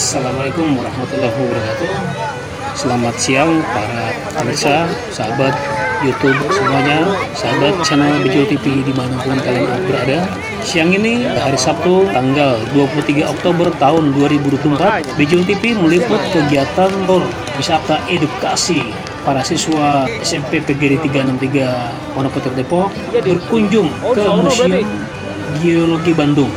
Assalamualaikum warahmatullahi wabarakatuh. Selamat siang para pemirsa, sahabat YouTube semuanya, sahabat channel Bejo TV dimanapun kalian berada. Siang ini hari Sabtu tanggal 23 Oktober tahun 2024, Bejo TV meliput kegiatan wisata edukasi para siswa SMP PGRI 363 Pondok Petir Depok berkunjung ke Museum Geologi Bandung.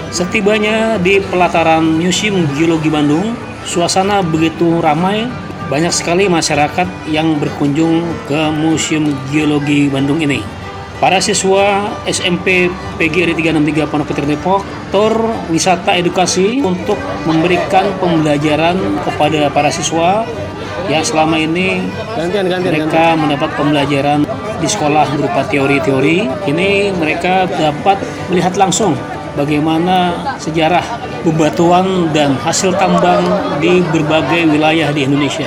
Setibanya di pelataran Museum Geologi Bandung, suasana begitu ramai, banyak sekali masyarakat yang berkunjung ke Museum Geologi Bandung ini. Para siswa SMP PGRI 363 Pondok Petir Depok tur wisata edukasi untuk memberikan pembelajaran kepada para siswa yang selama ini mereka mendapat pembelajaran di sekolah berupa teori-teori. Ini mereka dapat melihat langsung bagaimana sejarah bebatuan dan hasil tambang di berbagai wilayah di Indonesia.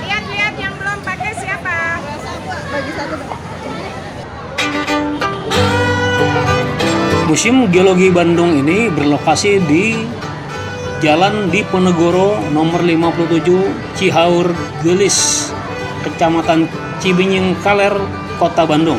Lihat-lihat yang belum pakai siapa? Bagi satu. Museum Geologi Bandung ini berlokasi di Jalan Diponegoro nomor 57 Cihaur Gelis, Kecamatan Cibenying Kaler, Kota Bandung.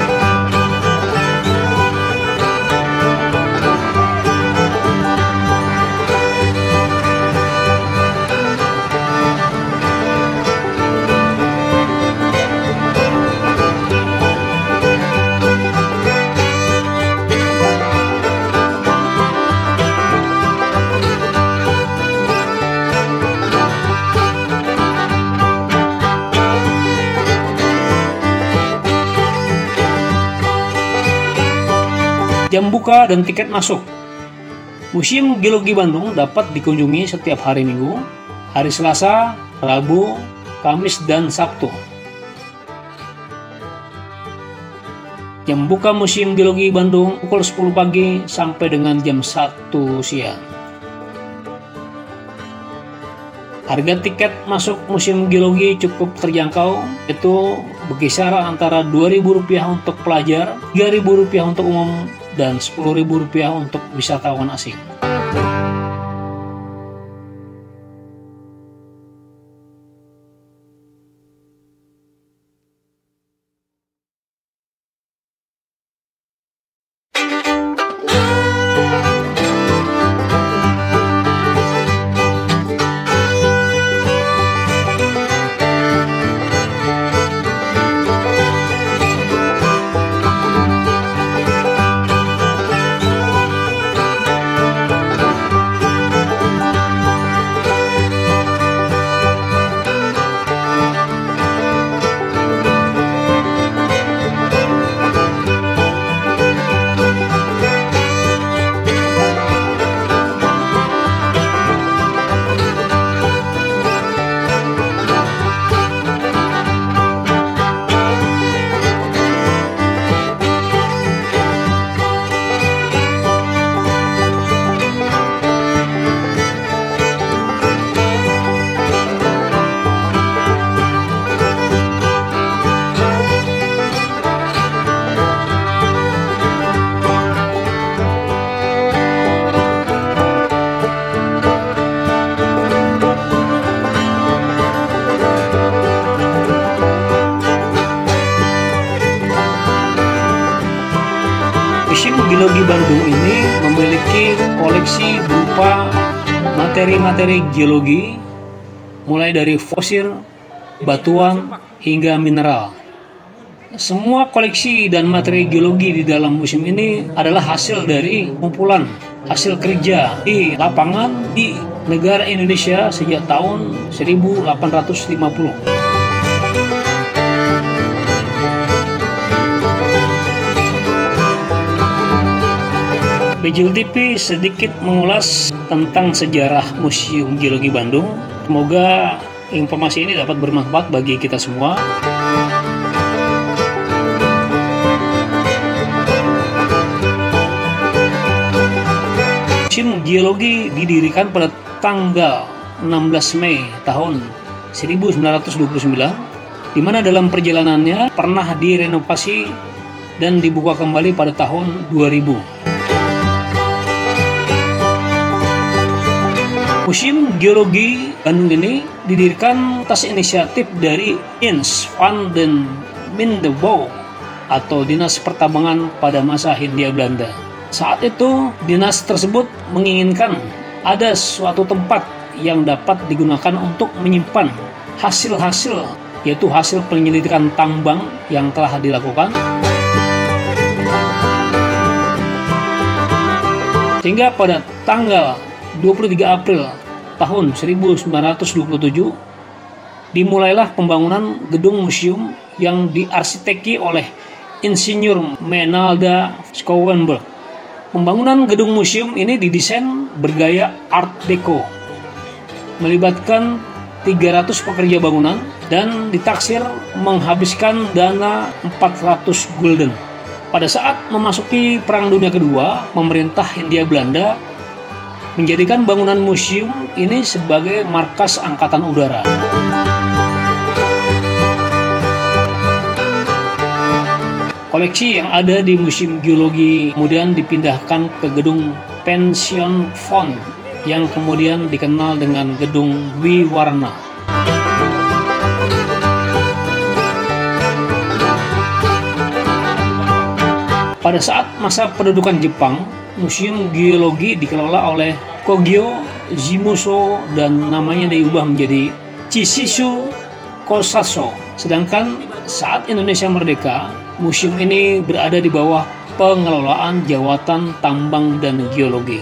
Jam buka dan tiket masuk. Museum Geologi Bandung dapat dikunjungi setiap hari Minggu, hari Selasa, Rabu, Kamis, dan Sabtu. Jam buka Museum Geologi Bandung pukul 10 pagi sampai dengan jam 1 siang. Harga tiket masuk Museum Geologi cukup terjangkau, yaitu berkisar antara Rp2.000 untuk pelajar, Rp3.000 untuk umum, dan Rp10.000 untuk wisatawan asing. Museum Geologi Bandung ini memiliki koleksi berupa materi-materi geologi, mulai dari fosil, batuan, hingga mineral. Semua koleksi dan materi geologi di dalam museum ini adalah hasil dari kumpulan hasil kerja di lapangan di negara Indonesia sejak tahun 1850. Bejo TV sedikit mengulas tentang sejarah Museum Geologi Bandung. Semoga informasi ini dapat bermanfaat bagi kita semua. Geologi didirikan pada tanggal 16 Mei tahun 1929, di mana dalam perjalanannya pernah direnovasi dan dibuka kembali pada tahun 2000. Museum Geologi Bandung ini didirikan atas inisiatif dari Ins van den Mindebouw atau Dinas Pertambangan pada masa Hindia Belanda. Saat itu, dinas tersebut menginginkan ada suatu tempat yang dapat digunakan untuk menyimpan hasil-hasil, yaitu hasil penyelidikan tambang yang telah dilakukan. Sehingga pada tanggal 23 April tahun 1927 dimulailah pembangunan gedung museum yang diarsiteki oleh Insinyur Menalda Schouwenberg. Pembangunan gedung museum ini didesain bergaya Art Deco, melibatkan 300 pekerja bangunan dan ditaksir menghabiskan dana 400 gulden. Pada saat memasuki Perang Dunia Kedua, pemerintah Hindia Belanda menjadikan bangunan museum ini sebagai markas Angkatan Udara. Koleksi yang ada di Museum Geologi kemudian dipindahkan ke gedung Pension Fund yang kemudian dikenal dengan gedung Wiwarna. Pada saat masa pendudukan Jepang, Museum Geologi dikelola oleh Kogyo Jimuso dan namanya diubah menjadi Chishishu Kosaso. Sedangkan saat Indonesia merdeka, museum ini berada di bawah pengelolaan Jawatan Tambang dan Geologi.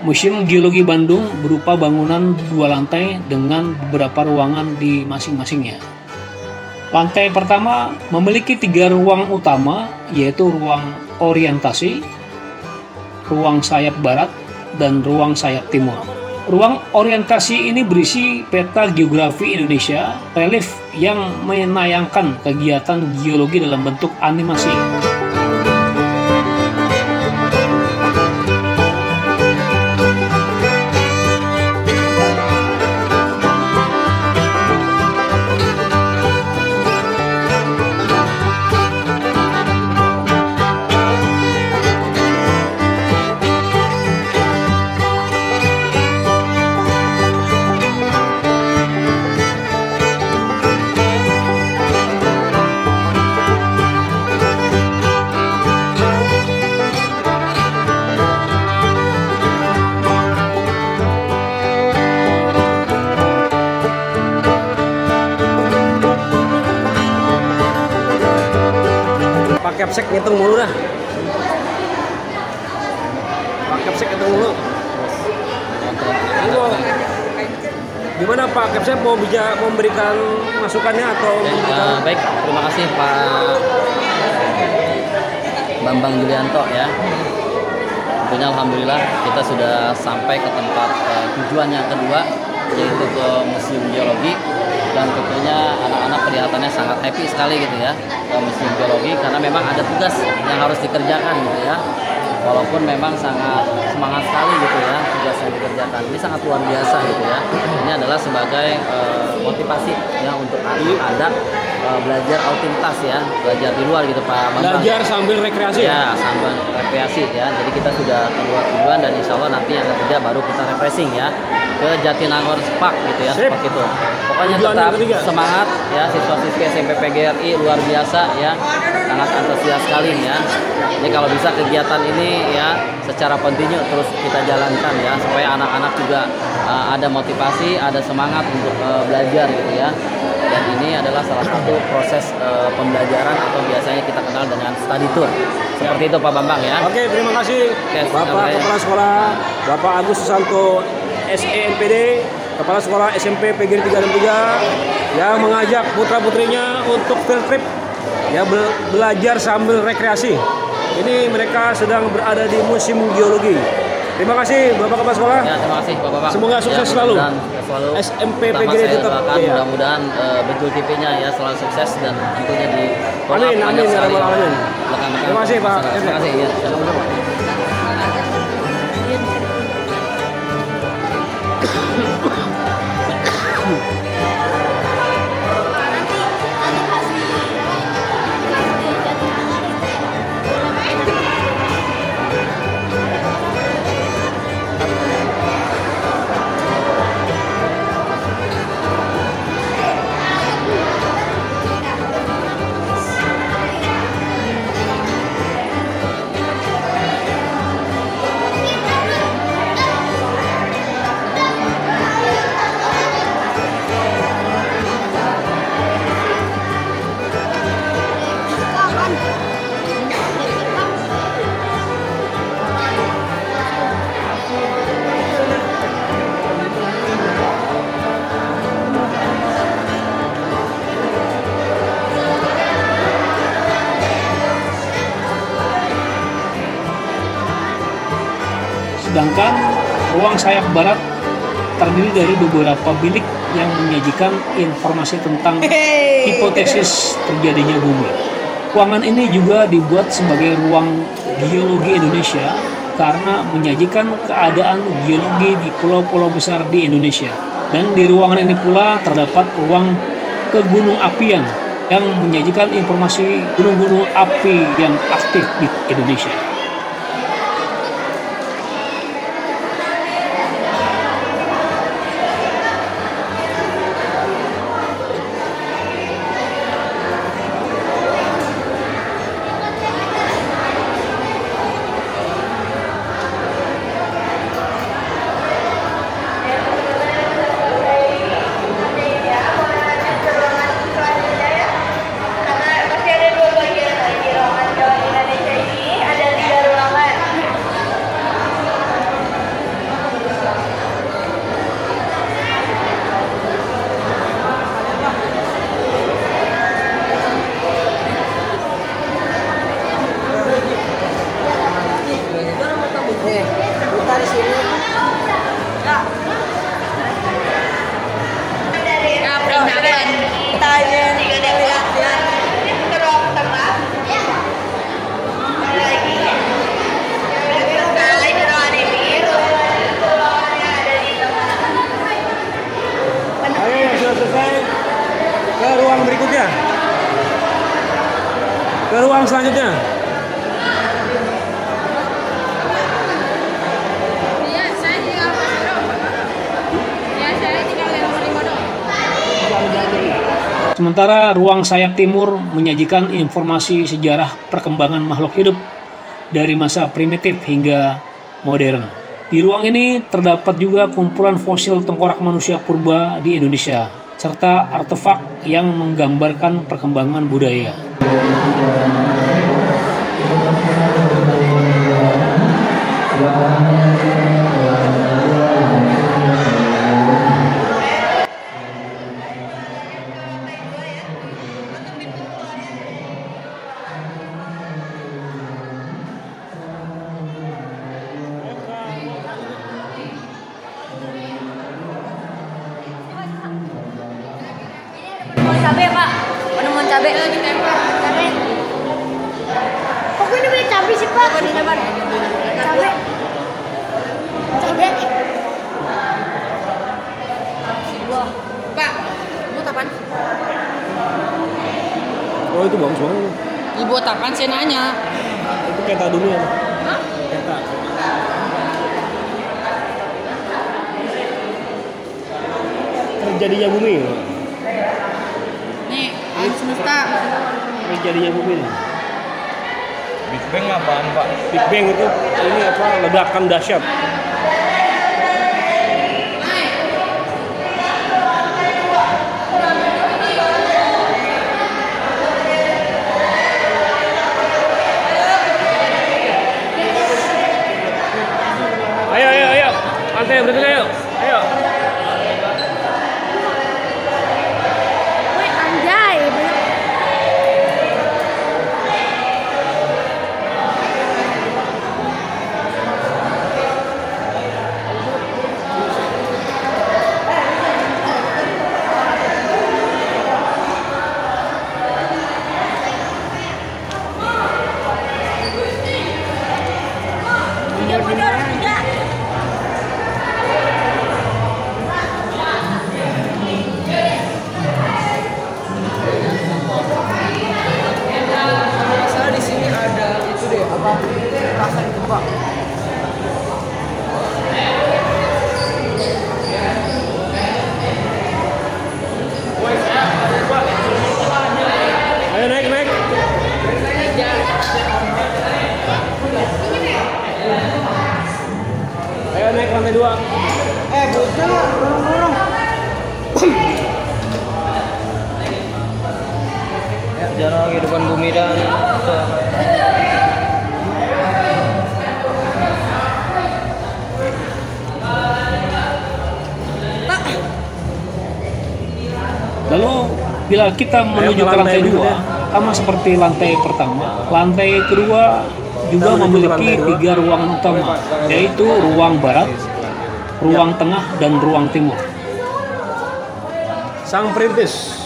Museum Geologi Bandung berupa bangunan 2 lantai dengan beberapa ruangan di masing-masingnya. Lantai pertama memiliki 3 ruang utama, yaitu ruang orientasi, ruang sayap barat, dan ruang sayap timur. Ruang orientasi ini berisi peta geografi Indonesia, relief yang menayangkan kegiatan geologi dalam bentuk animasi. Capsek ngitung mulu dah. Pak Capsek ngitung mulu. Gimana Pak Capsek mau memberikan masukannya atau baik, terima kasih Pak Bambang Julianto ya. Tentunya alhamdulillah kita sudah sampai ke tempat tujuan yang kedua, yaitu ke Museum Geologi. Dan tentunya anak-anak kelihatannya sangat happy sekali gitu ya ke Museum Geologi, karena memang ada tugas yang harus dikerjakan gitu ya. Walaupun memang sangat semangat sekali gitu ya tugas yang dikerjakan. Ini sangat luar biasa gitu ya. Ini adalah sebagai motivasi ya untuk anak-anak belajar ultimtas ya, belajar di luar gitu Pak Bambang. Belajar sambil rekreasi ya? Sambil rekreasi ya. Jadi kita sudah keluar tujuan dan insya Allah nanti yang ketiga baru kita refreshing ya ke Jatinangor Spark gitu ya. Spark itu. Pokoknya tetap semangat ya, siswa-siswi SMP PGRI luar biasa ya, sangat antusias sekali ya. Jadi kalau bisa kegiatan ini ya secara kontinu terus kita jalankan ya, supaya anak-anak juga ada motivasi, ada semangat untuk belajar gitu ya. Dan ini adalah salah satu proses pembelajaran atau biasanya kita kenal dengan study tour. Seperti itu Pak Bambang ya. Oke, terima kasih Bapak Kepala Sekolah Bapak Agus Susanto SENPD, Kepala Sekolah SMP PGRI 3 dan 3 yang mengajak putra-putrinya untuk field trip ya belajar sambil rekreasi. Ini mereka sedang berada di Museum Geologi. Terima kasih Bapak Kepala Sekolah. Ya, terima kasih Bapak. Semoga sukses selalu. SMP PGRI tetap. Ya. Mudah-mudahan Betul TV-nya ya selalu sukses dan tentunya di amin ya rabbal alamin. Terima kasih Pak. Terima kasih ya. Sedangkan ruang sayap barat terdiri dari beberapa bilik yang menyajikan informasi tentang hipotesis terjadinya bumi. Ruangan ini juga dibuat sebagai ruang geologi Indonesia karena menyajikan keadaan geologi di pulau-pulau besar di Indonesia. Dan di ruangan ini pula terdapat ruang kegunung apian yang menyajikan informasi gunung-gunung api yang aktif di Indonesia. Ke ruang berikutnya, ke ruang selanjutnya. Sementara ruang sayap timur menyajikan informasi sejarah perkembangan makhluk hidup dari masa primitif hingga modern. Di ruang ini terdapat juga kumpulan fosil tengkorak manusia purba di Indonesia, serta artefak yang menggambarkan perkembangan budaya. Cabai Pak, penemuan cabai lagi tempel. Cabai. Kok ini beli cabai sih Pak? Cabai. Cabai. Pak, buat apaan? Oh itu bagus banget. Buat apaan sih nanya? Itu peta dunia. Hah? Peta. Terjadinya bumi. Nih, alam semesta. Terjadinya bumi. Big Bang apaan Pak? Big Bang itu ini apa? Ledakan dahsyat. Ayo. Pantai berikutnya yuk. Ayo. Wih, anjay. Bila kita menuju ke lantai 2, sama seperti lantai pertama, lantai kedua juga memiliki 3 ruangan utama, yaitu ruang barat, ruang tengah, dan ruang timur. Sang Perintis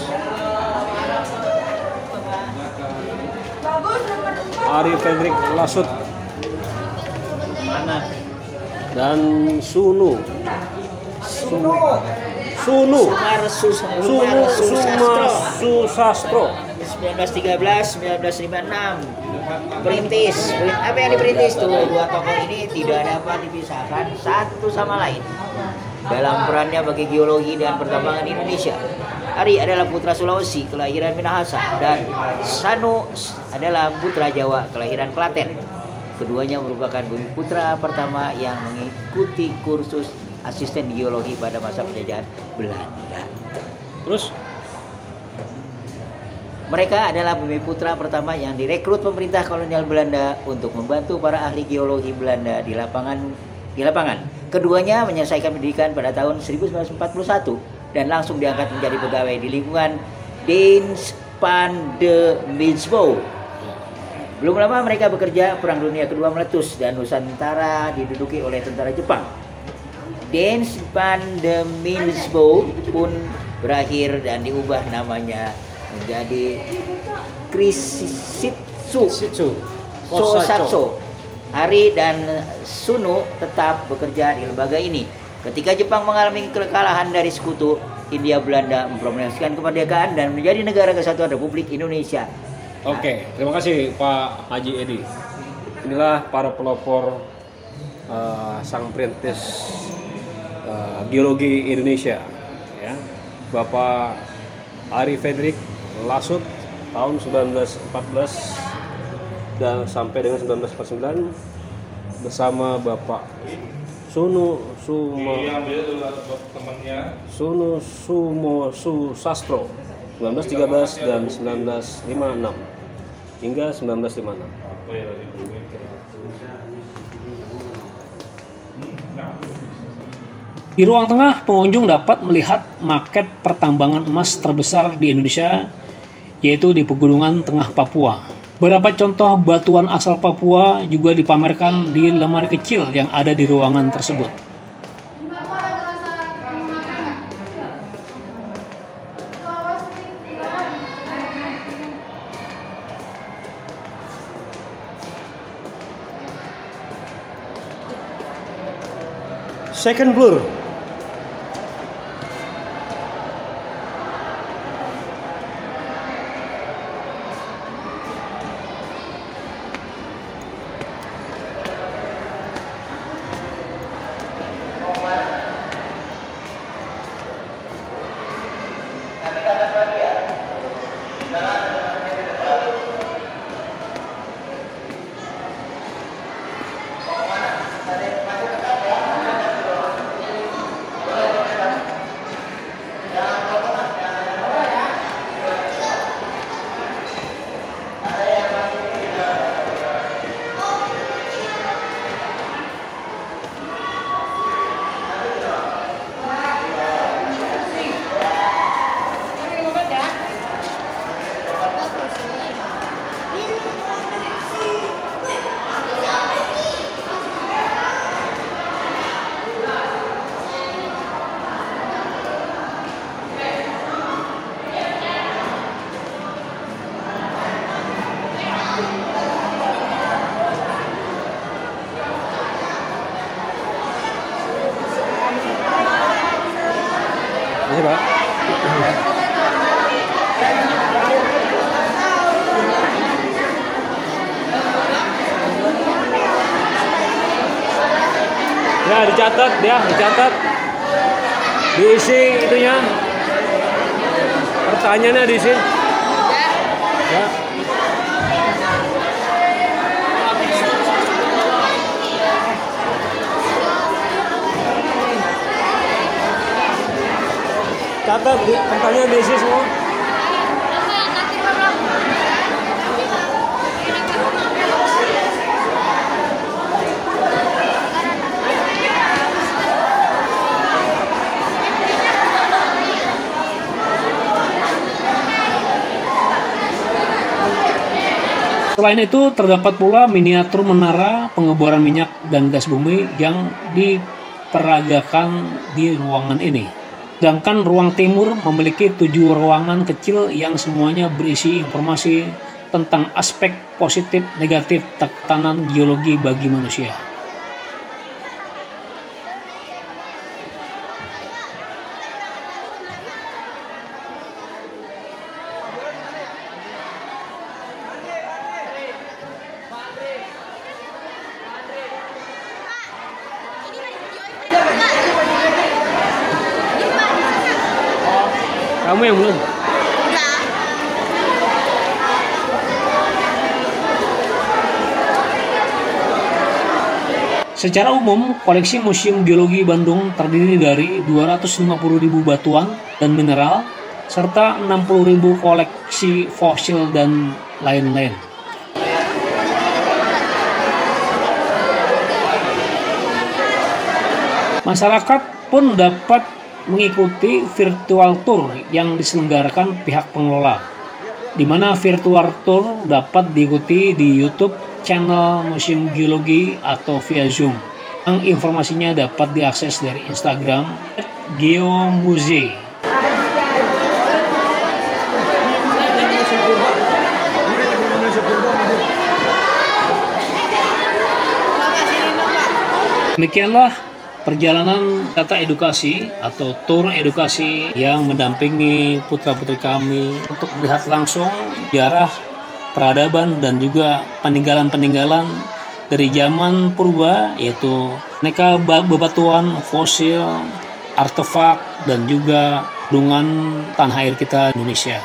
Ari Fredrik Lasut dan Sunu Susastro 1913 1956 perintis. Apa yang diperintis tuh? Dua tokoh ini tidak dapat dipisahkan satu sama lain dalam perannya bagi geologi dan pertambangan Indonesia. Ari adalah putra Sulawesi kelahiran Minahasa dan Sanu adalah putra Jawa kelahiran Klaten. Keduanya merupakan bumi putra pertama yang mengikuti kursus asisten geologi pada masa penjajahan Belanda. Terus mereka adalah bumi putra pertama yang direkrut pemerintah kolonial Belanda untuk membantu para ahli geologi Belanda di lapangan. Keduanya menyelesaikan pendidikan pada tahun 1941 dan langsung diangkat menjadi pegawai di lingkungan Dienst van de Minsbouw. Belum lama mereka bekerja, Perang Dunia Kedua meletus dan Nusantara diduduki oleh tentara Jepang. Dienst van de Minsbouw pun berakhir dan diubah namanya menjadi Krisitsu Sosatsu. Ari dan Sunu tetap bekerja di lembaga ini. Ketika Jepang mengalami kekalahan dari sekutu, Hindia Belanda memproklamasikan kemerdekaan dan menjadi negara kesatuan Republik Indonesia. Oke, terima kasih Pak Haji Edi. Inilah para pelopor sang perintis geologi Indonesia, ya. Bapak Ari Fredrik Lasut tahun 1914 dan sampai dengan 1949 bersama Bapak Sunu Sumo Susastro 1913 dan 1956 hingga 1956. Di ruang tengah, pengunjung dapat melihat maket pertambangan emas terbesar di Indonesia, yaitu di Pegunungan Tengah Papua. Beberapa contoh batuan asal Papua juga dipamerkan di lemari kecil yang ada di ruangan tersebut. Second floor. Ini Pak. Ya dicatat, diisi itunya, pertanyaannya diisi. Ya. Catat pertanyaan diisi semua. Selain itu, terdapat pula miniatur menara pengeboran minyak dan gas bumi yang diperagakan di ruangan ini. Sedangkan ruang timur memiliki 7 ruangan kecil yang semuanya berisi informasi tentang aspek positif negatif tekanan geologi bagi manusia. Kamu yang belum? Secara umum, koleksi Museum Geologi Bandung terdiri dari 250.000 batuan dan mineral, serta 60.000 koleksi fosil dan lain-lain. Masyarakat pun dapat mengikuti virtual tour yang diselenggarakan pihak pengelola, di mana virtual tour dapat diikuti di YouTube channel Museum Geologi atau via Zoom. Yang informasinya dapat diakses dari Instagram @geomuse. Demikianlah perjalanan wisata edukasi atau tur edukasi yang mendampingi putra-putri kami untuk melihat langsung sejarah, peradaban, dan juga peninggalan-peninggalan dari zaman purba, yaitu aneka bebatuan, fosil, artefak, dan juga dungan tanah air kita Indonesia.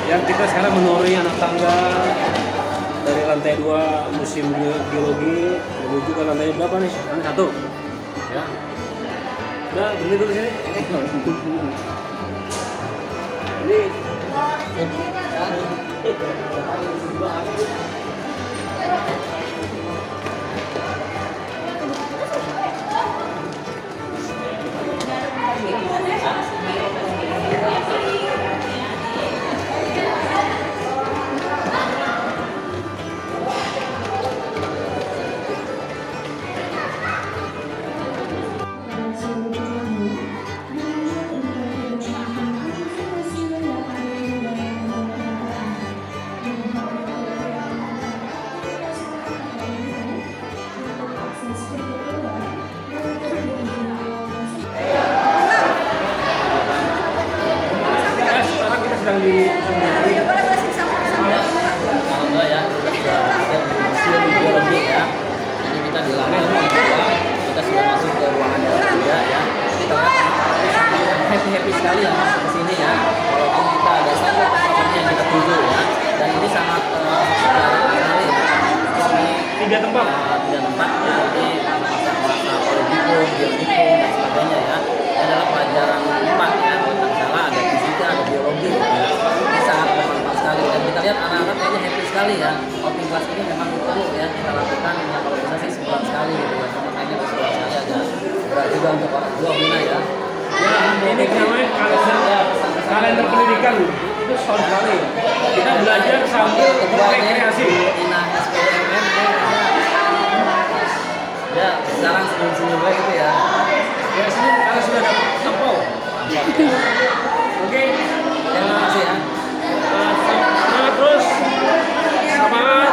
Yang kita sekarang menori anak tangga dari lantai 2 Museum Geologi menuju ke lantai berapa nih? Lantai 1. Ya. Udah, berhenti dulu sini. Jadi sekarang kita sedang di Kalau ya, kita sudah ada di museum geologi ya. Ini kita di lantai 2, kita sudah masuk ke ruangan yang ketiga ya. Kita happy sekali ya masuk ke sini ya. Walaupun kita ada satu tempat yang kita tuju ya. Dan ini sangat sejarah sekali ya. Ini tiga tempat. tiga tempat ya. Ini masa-masa Polonikum, Geonikum dan sebagainya ya. Ini adalah pelajaran 4 ya. Kalau tidak salah ada fisika, ada biologi ya. Ini sangat bermanfaat sekali dan kita lihat anak-anak kayaknya happy sekali ya. Outing class ini memang perlu ya kita lakukan ya, kalau bisa sih sebulan sekali gitu ya. Cuma kayaknya sebulan sekali agak berat juga untuk orang tua Bina ya. Ya, ini namanya kalender pendidikan itu setahun sekali. Kita belajar sambil rekreasi. Ina SPMM ya sekarang senyum-senyum gitu ya. Ya sini karena sudah ada sampel. Oke. Terima kasih ya. Semangat terus, semangat,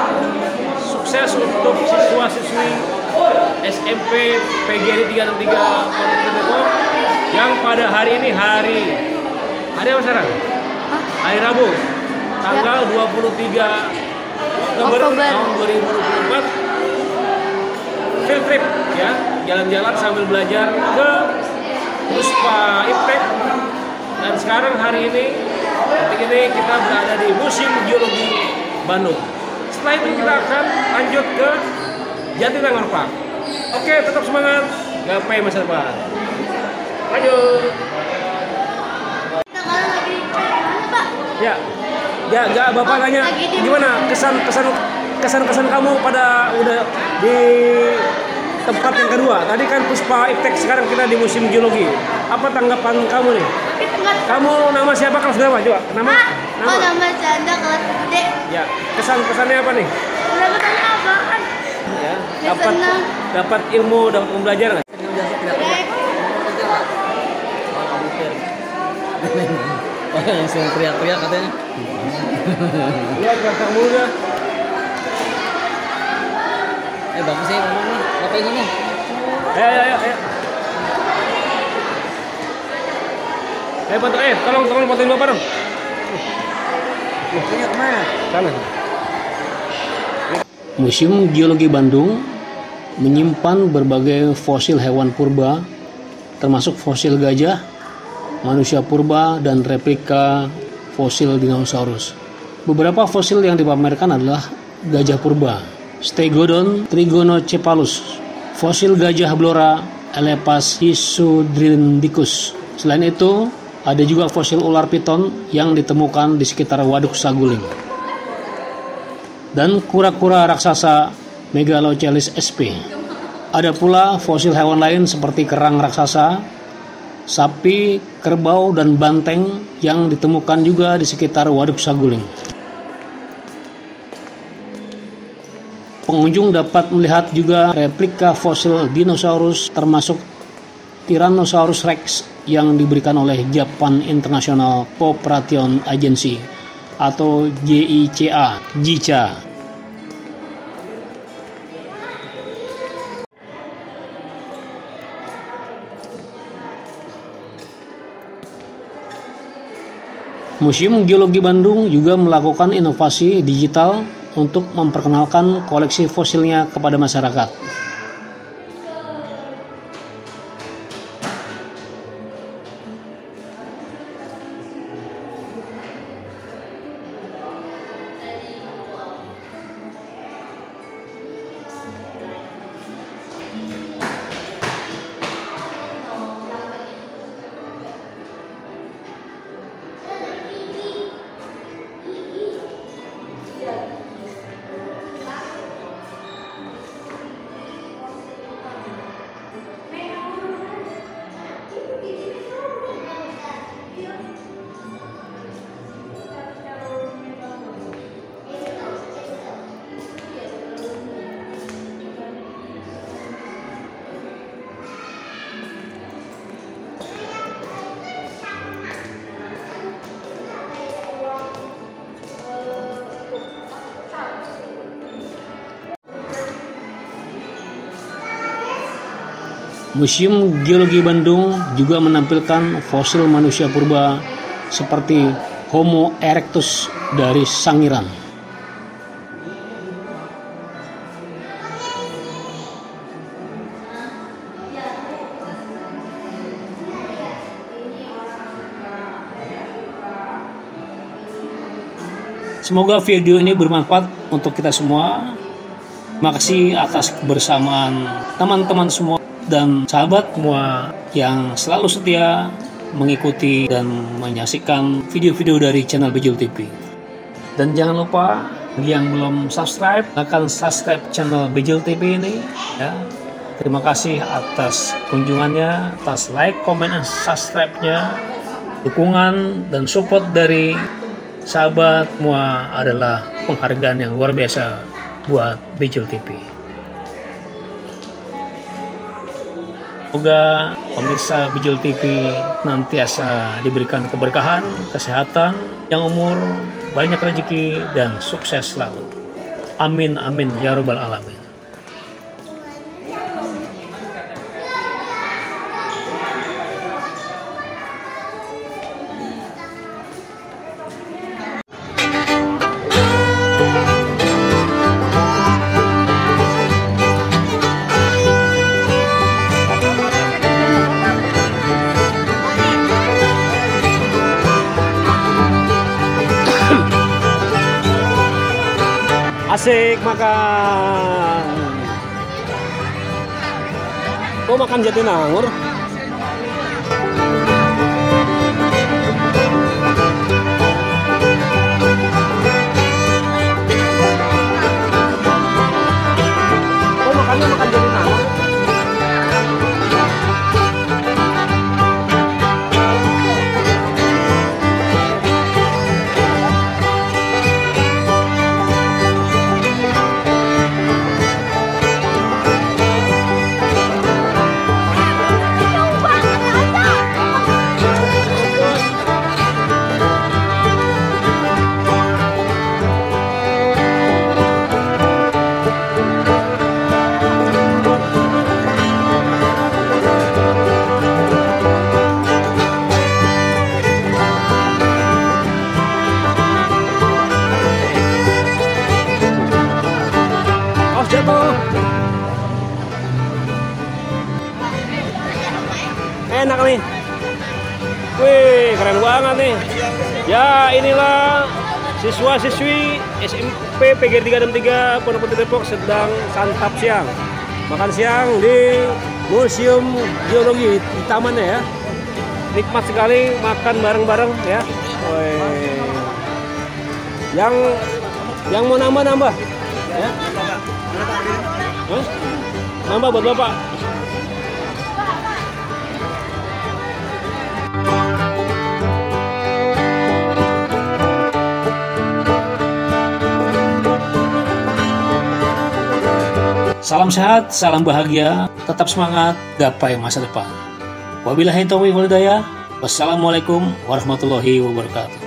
sukses untuk siswa-siswi SMP PGRI 363 Pondok Depok yang pada hari ini hari apa sekarang? Hari Rabu, tanggal 23 Oktober tahun 2024, field trip ya, jalan-jalan sambil belajar ke Puspa Iptek. Dan sekarang hari ini, detik ini kita berada di Museum Geologi Bandung. Setelah itu kita akan lanjut ke Jatinangor Park. Oke, tetap semangat, gapai masa depan. Lanjut. Ya, ya, Bapak nanya gimana kesan kamu pada udah di tempat yang kedua. Tadi kan Puspa Iptek, sekarang kita di Museum Geologi. Apa tanggapan kamu nih? Kamu nama siapa, kelas berapa? Coba nama. Oh, nama Canda, kelas gede. Ya, kesannya apa nih? Kesannya apaan? Ya, Ya, senang. dapat ilmu, dapat pembelajaran nggak? Oh, yang sering teriak-teriak katanya. Iya, kakak muda. Bagus sih ngomong nih. Bapak ini nih. Ayo. Foto, tolong fotoin Bapak dong. Lihat kemana? Sana. Museum Geologi Bandung menyimpan berbagai fosil hewan purba, termasuk fosil gajah, manusia purba, dan replika fosil dinosaurus. Beberapa fosil yang dipamerkan adalah gajah purba, Stegodon trigonocephalus, fosil gajah blora Elephas isudrindicus. Selain itu, ada juga fosil ular piton yang ditemukan di sekitar Waduk Saguling. Dan kura-kura raksasa Megalocelis sp. Ada pula fosil hewan lain seperti kerang raksasa, sapi, kerbau, dan banteng yang ditemukan juga di sekitar Waduk Saguling. Pengunjung dapat melihat juga replika fosil dinosaurus termasuk Tyrannosaurus Rex yang diberikan oleh Japan International Cooperation Agency atau JICA. Museum Geologi Bandung juga melakukan inovasi digital untuk memperkenalkan koleksi fosilnya kepada masyarakat. Museum Geologi Bandung juga menampilkan fosil manusia purba seperti Homo erectus dari Sangiran. Semoga video ini bermanfaat untuk kita semua. Terima kasih atas kebersamaan teman-teman semua dan sahabat semua yang selalu setia mengikuti dan menyaksikan video-video dari channel Bejul TV. Dan jangan lupa yang belum subscribe, akan subscribe channel Bejul TV ini ya. Terima kasih atas kunjungannya, atas like, comment, dan subscribe-nya. Dukungan dan support dari sahabat semua adalah penghargaan yang luar biasa buat Bejul TV. Semoga pemirsa Bejul TV nantiasa diberikan keberkahan, kesehatan, yang umur, banyak rezeki, dan sukses selalu. Amin, amin, ya rabbal alamin. Asik makan. Kok makan Jatinangor? Kok makannya makan Jatinangor? Enak nih. Wih, keren banget nih. Ya, inilah siswa-siswi SMP PGRI 363 Pondok Putih Depok sedang santap siang. Makan siang di Museum Geologi di tamannya ya. Nikmat sekali makan bareng-bareng ya. Wih. Yang mau nambah ya. Nambah buat Bapak. Salam sehat, salam bahagia, tetap semangat, gapai masa depan. Wabillahi taufiq wal hidayah. Wassalamualaikum warahmatullahi wabarakatuh.